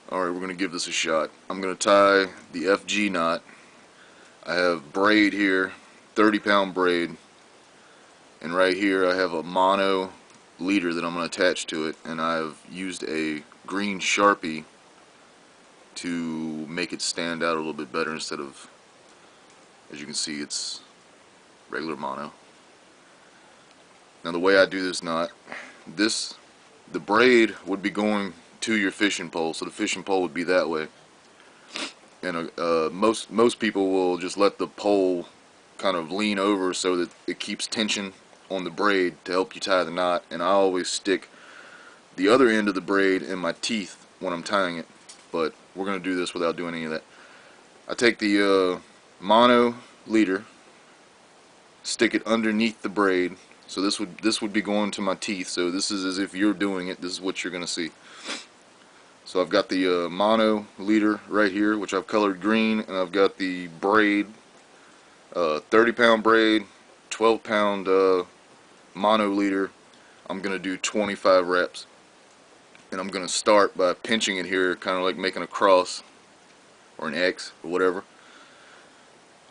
Alright, we're going to give this a shot. I'm going to tie the FG knot. I have braid here, 30-pound braid, and right here I have a mono leader that I'm going to attach to it, and I've used a green Sharpie to make it stand out a little bit better instead of, as you can see, it's regular mono. Now the way I do this knot, the braid would be going to your fishing pole, so the fishing pole would be that way. And most people will just let the pole kind of lean over so that it keeps tension on the braid to help you tie the knot. And I always stick the other end of the braid in my teeth when I'm tying it, but we're going to do this without doing any of that. I take the mono leader, stick it underneath the braid, so this would be going to my teeth, so this is as if you're doing it. This is what you're going to see. So I've got the mono leader right here, which I've colored green, and I've got the braid, 30-pound braid, 12-pound mono leader. I'm going to do 25 reps. And I'm going to start by pinching it here, kind of like making a cross or an X or whatever.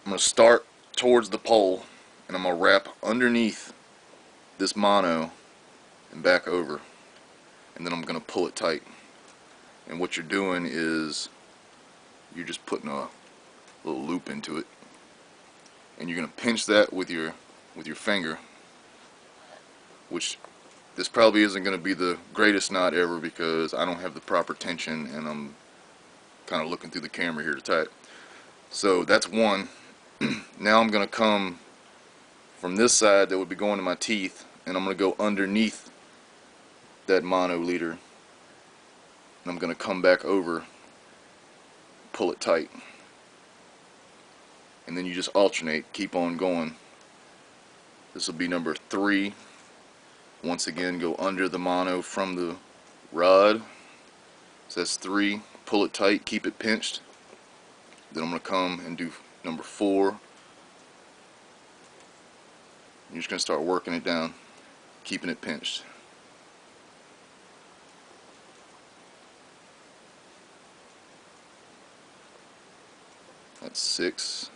I'm going to start towards the pole, and I'm going to wrap underneath this mono and back over. And then I'm going to pull it tight. And what you're doing is you're just putting a little loop into it, and you're going to pinch that with your finger, which this probably isn't going to be the greatest knot ever because I don't have the proper tension and I'm kind of looking through the camera here to tie it. So that's one. Now I'm going to come from this side that would be going to my teeth, and I'm going to go underneath that mono leader. And I'm going to come back over, pull it tight, and then you just alternate, keep on going. This will be number 3. Once again, go under the mono from the rod. So that's 3. Pull it tight, keep it pinched. Then I'm going to come and do number 4. You're just going to start working it down, keeping it pinched. That's 6,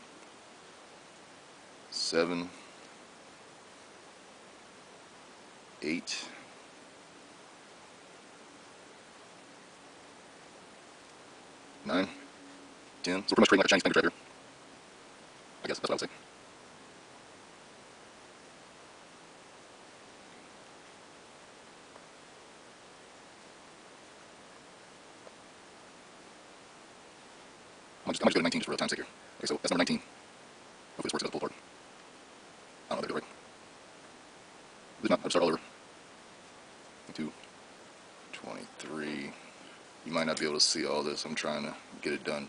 7, 8, 9, 10. So we're pretty much creating like a Chinese finger trap here. I guess that's what I would say. I might just go to 19 just for real time's sake here. Okay, so that's number 19. Hopefully this works out the pull part. I don't know if I do it right. If not, I'll just start all over. 22, 23. You might not be able to see all this. I'm trying to get it done.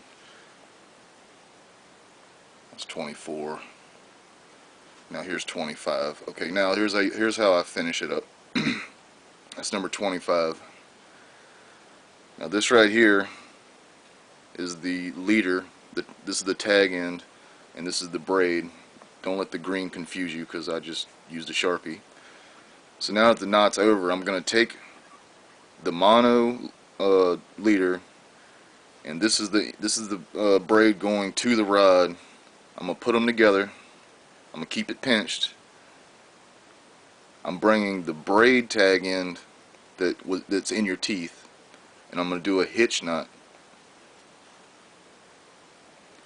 That's 24. Now here's 25. Okay, now here's how I finish it up. That's number 25. Now this right here is the leader. This is the tag end, and this is the braid. Don't let the green confuse you because I just used a Sharpie. So now that the knot's over, I'm going to take the mono leader, and this is the braid going to the rod. I'm going to put them together. I'm going to keep it pinched. I'm bringing the braid tag end that's in your teeth, and I'm going to do a hitch knot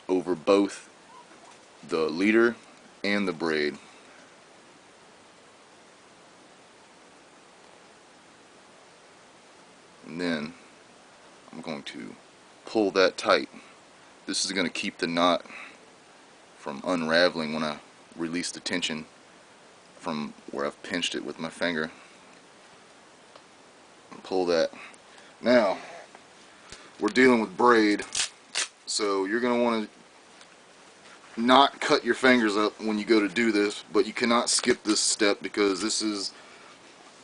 over both the leader and the braid. And then I'm going to pull that tight. This is going to keep the knot from unraveling when I release the tension from where I've pinched it with my finger. And pull that. Now we're dealing with braid, so you're going to want to not cut your fingers up when you go to do this, but you cannot skip this step because this is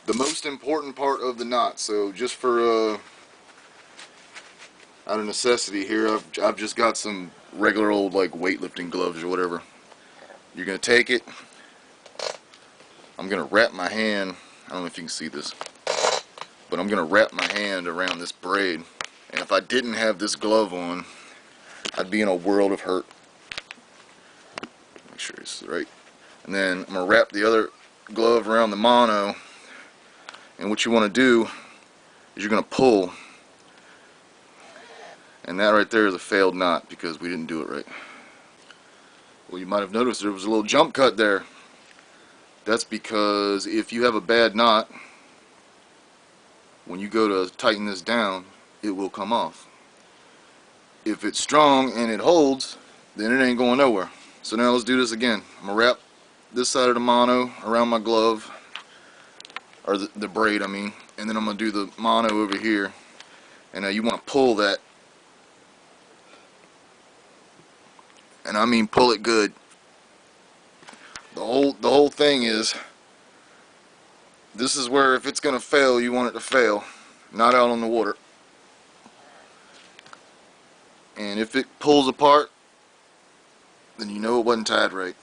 the most important part of the knot. So just for out of necessity here, I've just got some regular old like weightlifting gloves or whatever. You're gonna take it. I'm gonna wrap my hand. I don't know if you can see this, but I'm gonna wrap my hand around this braid, And if I didn't have this glove on, I'd be in a world of hurt. Make sure this is right. And then I'm going to wrap the other glove around the mono. And what you want to do is you're going to pull. And that right there is a failed knot because we didn't do it right. Well, you might have noticed there was a little jump cut there. That's because if you have a bad knot, when you go to tighten this down, it will come off. If it's strong and it holds, then it ain't going nowhere. So now let's do this again. I'm going to wrap this side of the mono around my glove, or the braid I mean, and then I'm going to do the mono over here. And now you want to pull that, and I mean pull it good. The whole thing is, this is where if it's going to fail, you want it to fail, not out on the water. And if it pulls apart, then you know it wasn't tied right.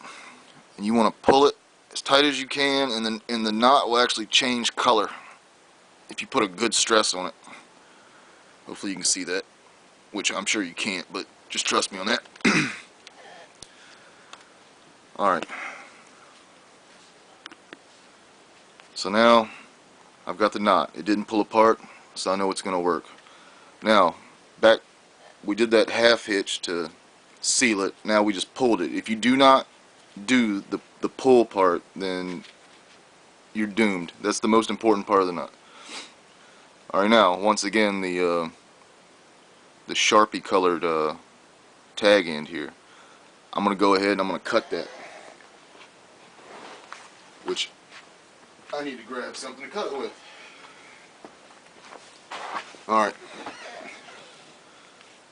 And you want to pull it as tight as you can, and the knot will actually change color if you put a good stress on it. Hopefully you can see that, which I'm sure you can't, but just trust me on that. Alright. So now I've got the knot. It didn't pull apart, so I know it's going to work. Now, we did that half hitch to seal it. Now we just pulled it. If you do not do the pull part, then you're doomed. That's the most important part of the knot. Alright, now once again the Sharpie colored tag end here. I'm going to go ahead and I'm going to cut that, which I need to grab something to cut it with. Alright.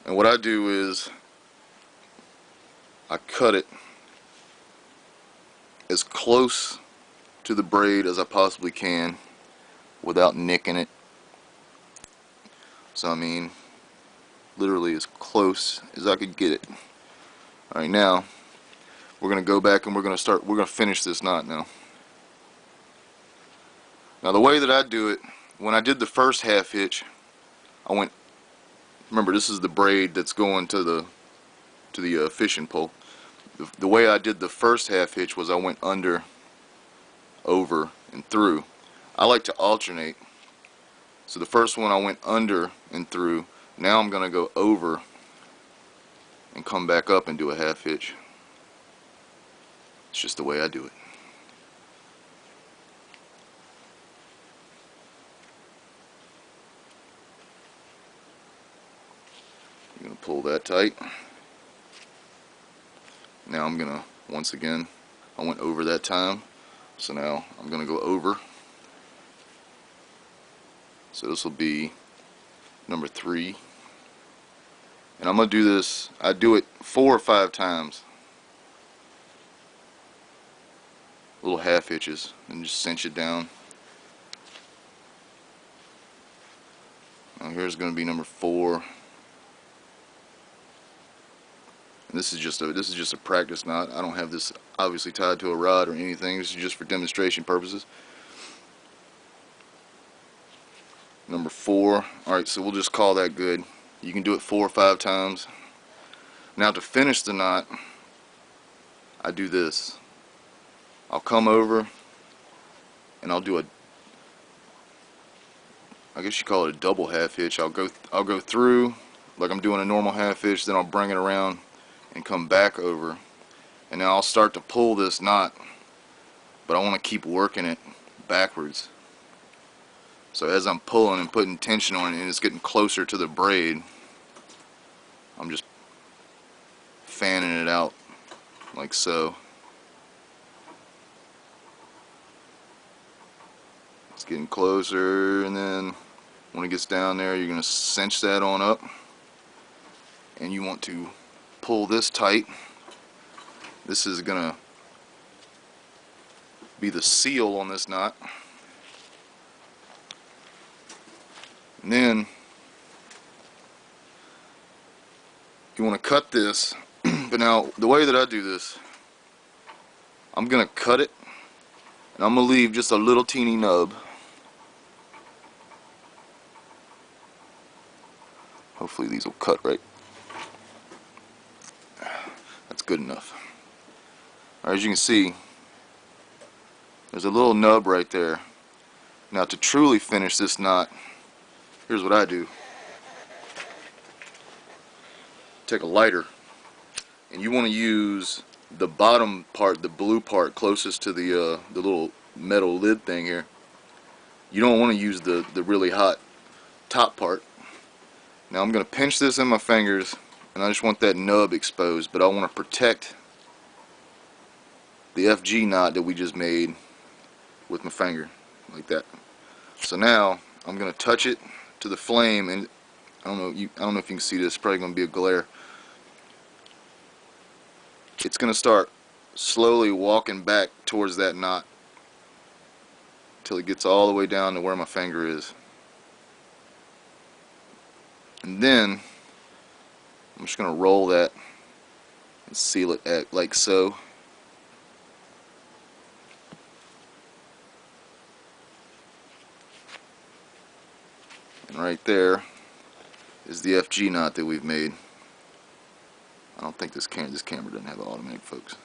And what I do is I cut it as close to the braid as I possibly can without nicking it. So I mean, literally as close as I could get it. Alright, now we're going to go back and we're going to finish this knot now. Now the way that I do it, when I did the first half hitch, I went, remember this is the braid that's going to the fishing pole. The way I did the first half hitch was I went under, over, and through. I like to alternate. So the first one I went under and through. Now I'm going to go over and come back up and do a half hitch. It's just the way I do it. I'm going to pull that tight. Now I'm going to, once again, I went over that time, so now I'm going to go over. So this will be number 3. And I'm going to do this, I do it 4 or 5 times. Little half hitches, and just cinch it down. Now here's going to be number 4. And this is just a practice knot. I don't have this obviously tied to a rod or anything. This is just for demonstration purposes. Number 4. Alright, so we'll just call that good. You can do it 4 or 5 times. Now to finish the knot, I do this. I'll come over and I'll do I guess you call it a double half hitch. I'll go through like I'm doing a normal half hitch, then I'll bring it around and come back over, and now I'll start to pull this knot, but I want to keep working it backwards. So as I'm pulling and putting tension on it and it's getting closer to the braid, I'm just fanning it out like so. It's getting closer, and then when it gets down there, you're going to cinch that on up, and you want to pull this tight. This is going to be the seal on this knot. And then you want to cut this, but now the way that I do this, I'm going to cut it, and I'm going to leave just a little teeny nub. Hopefully these will cut right. That's good enough. As you can see, there's a little nub right there. Now to truly finish this knot, here's what I do. Take a lighter, and you want to use the bottom part, the blue part closest to the little metal lid thing here. You don't want to use the really hot top part. Now I'm going to pinch this in my fingers, and I just want that nub exposed, but I want to protect the FG knot that we just made with my finger, like that. So now I'm going to touch it to the flame, and I don't know if you can see this. It's probably going to be a glare. It's going to start slowly walking back towards that knot until it gets all the way down to where my finger is. And then I'm just going to roll that and seal it at like so. And right there is the FG knot that we've made. I don't think this camera doesn't have automatic focus.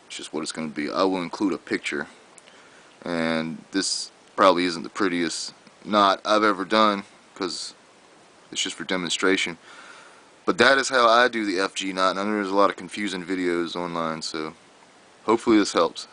It's just what it's going to be. I will include a picture, and this probably isn't the prettiest knot I've ever done because it's just for demonstration, but that is how I do the FG knot, and I know there's a lot of confusing videos online, so hopefully this helps.